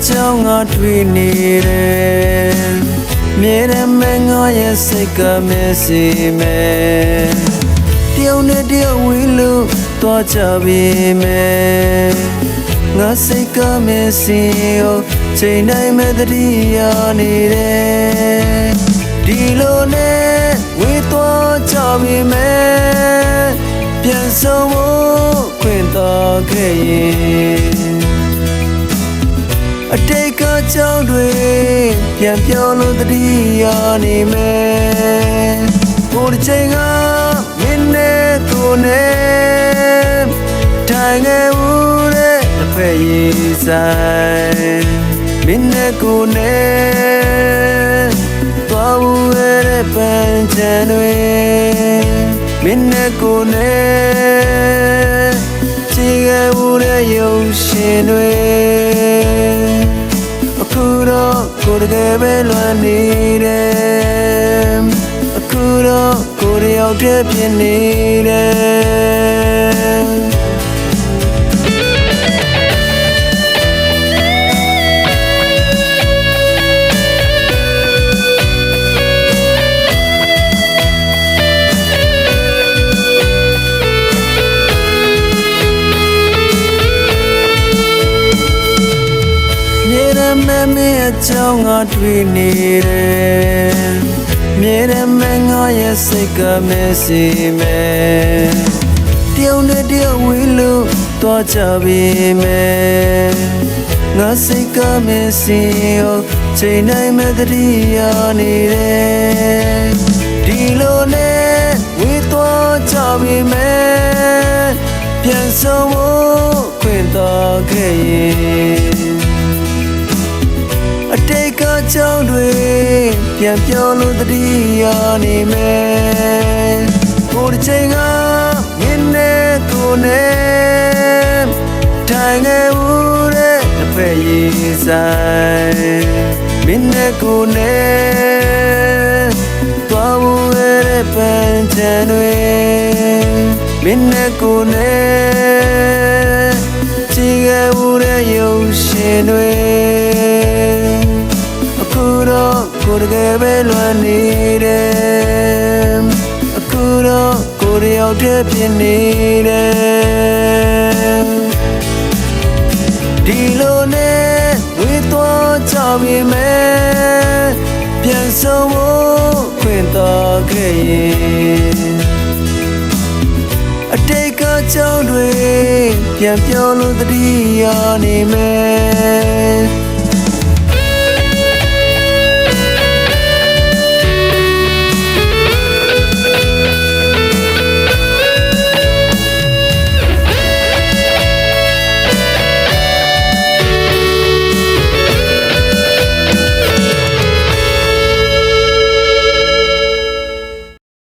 ကြောင်းငါတွေ့နေတယ်မြဲတယ်မငါရဲ့စိတ်ကမဲစီမဲတယောက်နဲ့တယောက်ဝေးလို့သွားကြပြီမဲငါစိတ်ကမဲစီကိုချိန်တိုင်းမဲ့တတိယနေတယ်ဒီလိုနဲ့ဝေးသွားကြပြီမဲပြန်ဆုံးဖို့ခွင့်တော်ခဲ့ရင်အတိတ်ကကြောင်းတွေပြန်ပြောလို့တတိယနေမယ်ဘိုးတစ်ချိန်ကမင်းနဲ့ကိုယ်နဲ့ထိုင်ခဲ့ဦးတဲ့အဖက်ရည်ဆိုင်မင်းနဲ့ကိုယ်နဲ့သွားဦးတဲ့ပန်းချံတွေမင်းနဲ့ကိုယ်နဲ့ချီခဲ့ဦးတဲ့ရုပ်ရှင်တွေအခုတော့ကိုယ်တကယ်ပဲလွမ်းနေတယ်အခုတော့ကိုယ်တယောက်တည်းဖြစ်နေတယ်မင်းအကြောင်းငါတွေ့နေတယ်မြဲတယ်မငါရဲ့စိတ်ကမဲစီမဲတယောက်နဲ့တယောက်ဝေးလို့သွားကြပြီမဲငါစိတ်ကမဲစီကိုချိန်တိုင်းမဲ့တတိယနေတယ်ဒီလိုနဲ့ဝေးသွားကြပြီမဲပြန်ဆုံးဖို့ခွင့်တော်ခဲ့ရင်အတိတ်ကကြောင်းတွေပြန်ပြောလို့တတိယနေမယ်ဘိုးတစ်ချိန်ကမင်းနဲ့ကိုယ်နဲ့ထိုင်ခဲ့ဦးတဲ့အဖက်ရည်ဆိုင်မင်းနဲ့ကိုယ်နဲ့သွားဦးတဲ့ပန်းချံတွေမင်းနဲ့ကိုယ်နဲ့ချီခဲ့ဦးတဲ့ရုပ်ရှင်တွေအခုတော့ကိုယ်တကယ်ပဲလွမ်းနေတယ်အခုတော့ကိုယ်တယောက်တည်းဖြစ်နေတယ်ဒီလိုနဲ့ဝေးသွားကြပြီမဲပြန်ဆုံးဖို့ခွင့်တော်ခဲ့ရင်အတိတ်ကကြောင်းတွေပြန်ပြောလို့တတိယနေမယ်